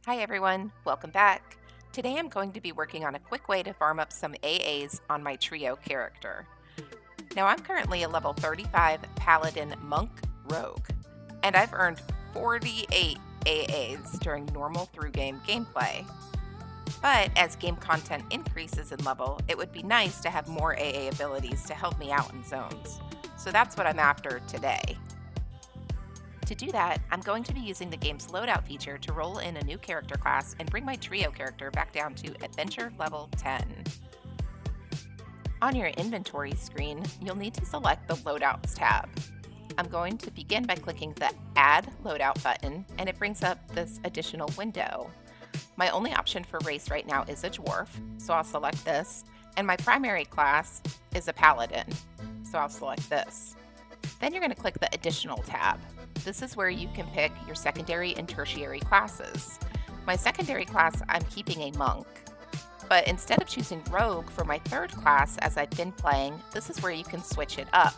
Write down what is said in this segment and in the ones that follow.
Hi everyone, welcome back. Today I'm going to be working on a quick way to farm up some AAs on my trio character. Now I'm currently a level 35 Paladin Monk Rogue, and I've earned 48 AAs during normal through game gameplay. But as game content increases in level, it would be nice to have more AA abilities to help me out in zones. So that's what I'm after today. To do that, I'm going to be using the game's loadout feature to roll in a new character class and bring my trio character back down to Adventure level 10. On your inventory screen, you'll need to select the Loadouts tab. I'm going to begin by clicking the Add Loadout button, and it brings up this additional window. My only option for race right now is a dwarf, so I'll select this, and my primary class is a paladin, so I'll select this. Then you're going to click the Additional tab. This is where you can pick your secondary and tertiary classes. My secondary class, I'm keeping a monk, but instead of choosing rogue for my third class as I've been playing, this is where you can switch it up.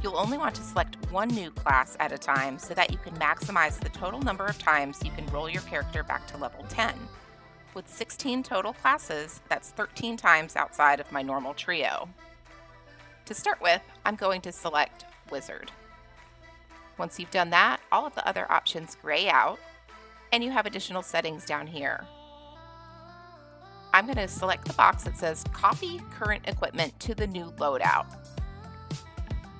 You'll only want to select one new class at a time so that you can maximize the total number of times you can roll your character back to level 10. With 16 total classes, that's 13 times outside of my normal trio. To start with, I'm going to select Wizard. Once you've done that, all of the other options gray out, and you have additional settings down here. I'm going to select the box that says Copy Current Equipment to the new loadout.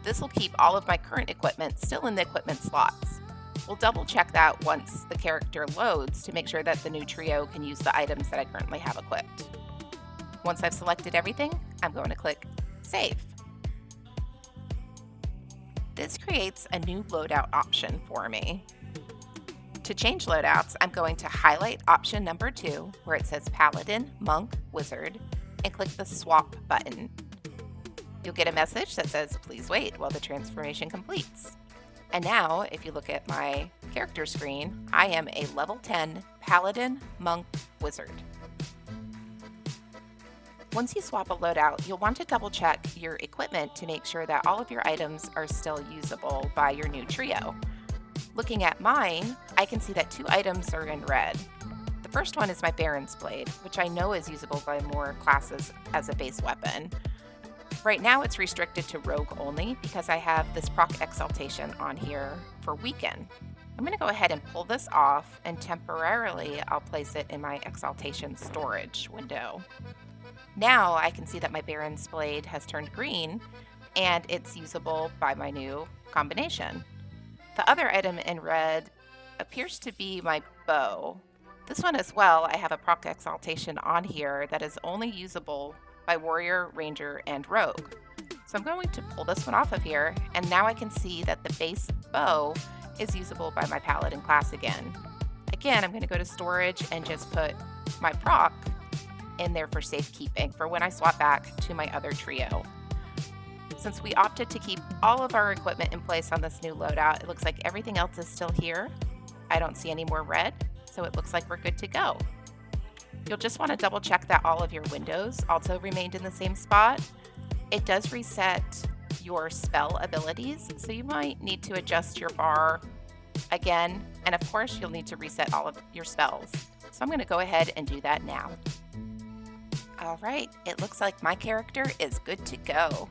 This will keep all of my current equipment still in the equipment slots. We'll double check that once the character loads to make sure that the new trio can use the items that I currently have equipped. Once I've selected everything, I'm going to click Save. This creates a new loadout option for me. To change loadouts, I'm going to highlight option number 2, where it says Paladin, Monk, Wizard, and click the Swap button. You'll get a message that says, please wait while the transformation completes. And now, if you look at my character screen, I am a level 10 Paladin, Monk, Wizard. Once you swap a loadout, you'll want to double check your equipment to make sure that all of your items are still usable by your new trio. Looking at mine, I can see that 2 items are in red. The first one is my Baron's Blade, which I know is usable by more classes as a base weapon. Right now it's restricted to Rogue only because I have this proc exaltation on here for Weaken. I'm going to go ahead and pull this off, and temporarily I'll place it in my exaltation storage window. Now I can see that my Baron's Blade has turned green and it's usable by my new combination. The other item in red appears to be my bow. This one as well, I have a proc exaltation on here that is only usable by warrior, ranger, and rogue. So I'm going to pull this one off of here, and now I can see that the base bow is usable by my paladin class again. Again, I'm going to go to storage and just put my proc in there for safekeeping for when I swap back to my other trio. Since we opted to keep all of our equipment in place on this new loadout, it looks like everything else is still here. I don't see any more red, so it looks like we're good to go. You'll just want to double check that all of your windows also remained in the same spot. It does reset your spell abilities, so you might need to adjust your bar again, and of course you'll need to reset all of your spells. So I'm going to go ahead and do that now. All right, it looks like my character is good to go.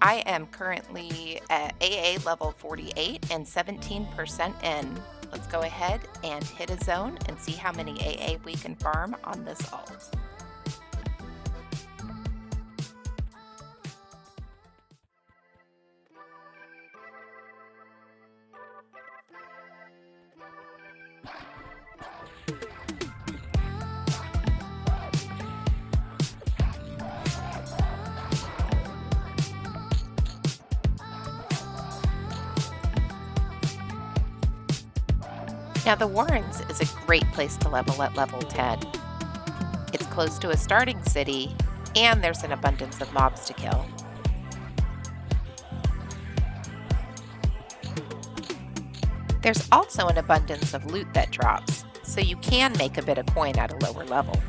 I am currently at AA level 48 and 17% in. Let's go ahead and hit a zone and see how many AA we can farm on this ult. Now the Warrens is a great place to level at level 10. It's close to a starting city, and there's an abundance of mobs to kill. There's also an abundance of loot that drops, so you can make a bit of coin at a lower level.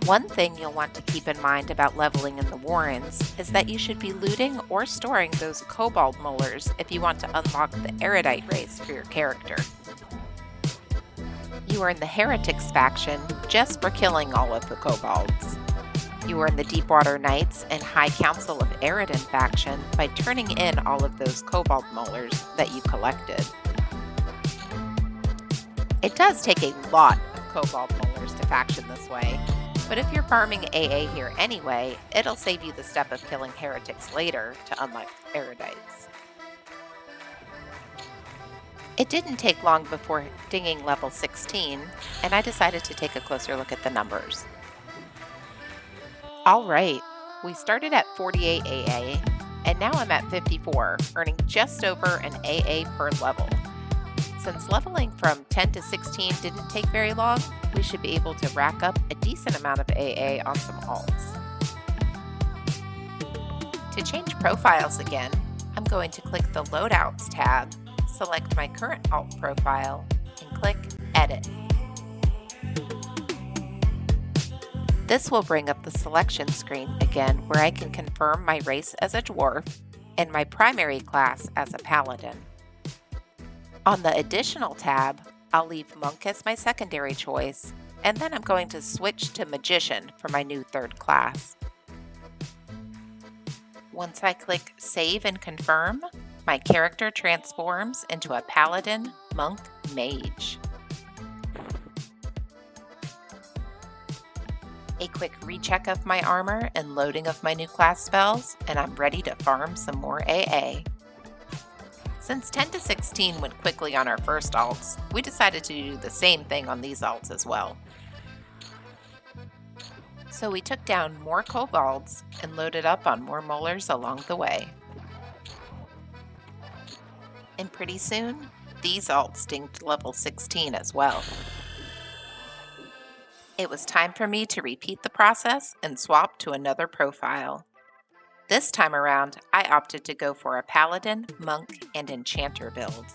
One thing you'll want to keep in mind about leveling in the Warrens is that you should be looting or storing those kobold molars if you want to unlock the erudite race for your character. You earn the Heretics faction just for killing all of the kobolds. You earn the Deepwater Knights and High Council of Eridan faction by turning in all of those kobold molars that you collected. It does take a lot of kobold molars to faction this way, but if you're farming AA here anyway, it'll save you the step of killing heretics later to unlock erudites. It didn't take long before dinging level 16, and I decided to take a closer look at the numbers. Alright, we started at 48 AA, and now I'm at 54, earning just over an AA per level. Since leveling from 10 to 16 didn't take very long, we should be able to rack up a decent amount of AA on some alts. To change profiles again, I'm going to click the Loadouts tab, select my current alt profile, and click Edit. This will bring up the selection screen again where I can confirm my race as a dwarf and my primary class as a paladin. On the Additional tab, I'll leave Monk as my secondary choice, and then I'm going to switch to Magician for my new third class. Once I click Save and Confirm, my character transforms into a Paladin, Monk, Mage. A quick recheck of my armor and loading of my new class spells, and I'm ready to farm some more AA. Since 10 to 16 went quickly on our first alts, we decided to do the same thing on these alts as well. So we took down more kobolds and loaded up on more molars along the way. And pretty soon, these alts dinged level 16 as well. It was time for me to repeat the process and swap to another profile. This time around, I opted to go for a Paladin, Monk, and Enchanter build.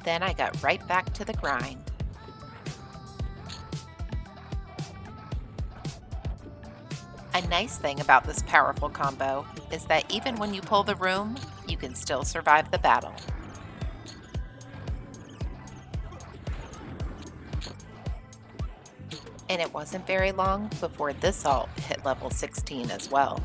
Then I got right back to the grind. A nice thing about this powerful combo is that even when you pull the room, you can still survive the battle. And it wasn't very long before this alt hit level 16 as well.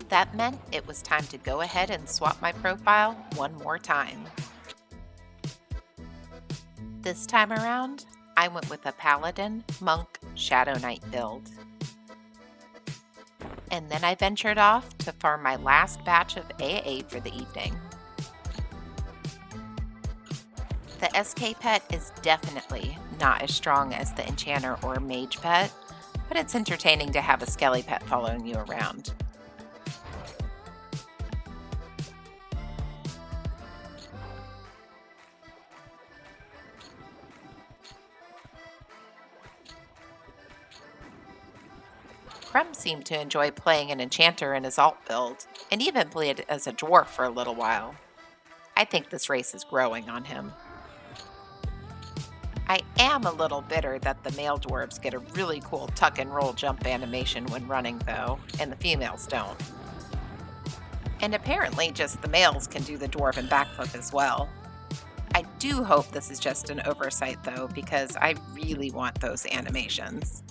That meant it was time to go ahead and swap my profile one more time. This time around, I went with a Paladin, Monk, Shadow Knight build. And then I ventured off to farm my last batch of AA for the evening. The SK pet is definitely not as strong as the Enchanter or Mage pet, but it's entertaining to have a Skelly pet following you around. Crumb seemed to enjoy playing an Enchanter in his alt build, and even played as a dwarf for a little while. I think this race is growing on him. I am a little bitter that the male dwarves get a really cool tuck and roll jump animation when running though, and the females don't. And apparently just the males can do the dwarven backflip as well. I do hope this is just an oversight though, because I really want those animations.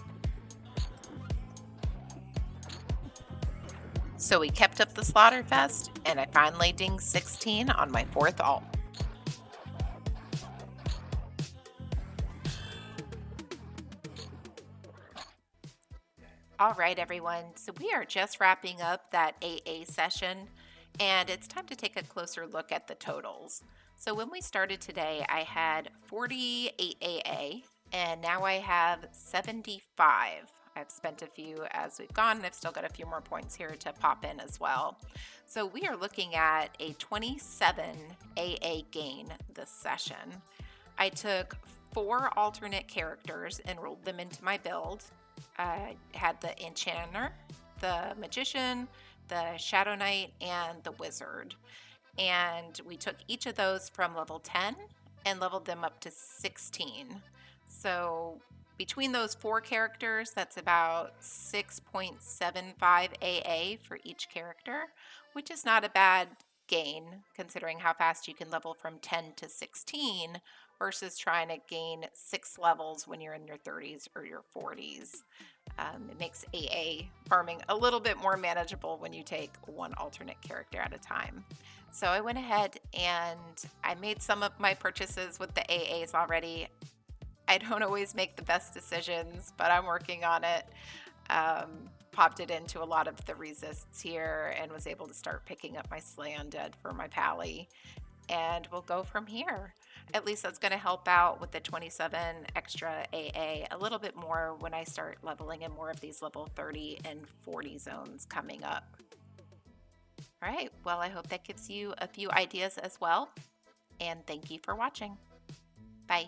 So we kept up the Slaughterfest, and I finally dinged 16 on my fourth alt. All right, everyone, so we are just wrapping up that AA session, and it's time to take a closer look at the totals. So when we started today, I had 48 AA, and now I have 75. I've spent a few as we've gone, and I've still got a few more points here to pop in as well. So we are looking at a 27 AA gain this session. I took 4 alternate characters and rolled them into my build. I had the Enchanter, the Magician, the Shadow Knight, and the Wizard. And we took each of those from level 10 and leveled them up to 16. So between those four characters, that's about 6.75 AA for each character, which is not a bad gain considering how fast you can level from 10 to 16 versus trying to gain 6 levels when you're in your 30s or your 40s. It makes AA farming a little bit more manageable when you take one alternate character at a time. So I went ahead and I made some of my purchases with the AAs already. I don't always make the best decisions, but I'm working on it. Popped it into a lot of the resists here and was able to start picking up my Slay Undead for my Pally. And we'll go from here. At least that's going to help out with the 27 extra AA a little bit more when I start leveling in more of these level 30 and 40 zones coming up. All right, well, I hope that gives you a few ideas as well. And thank you for watching. Bye.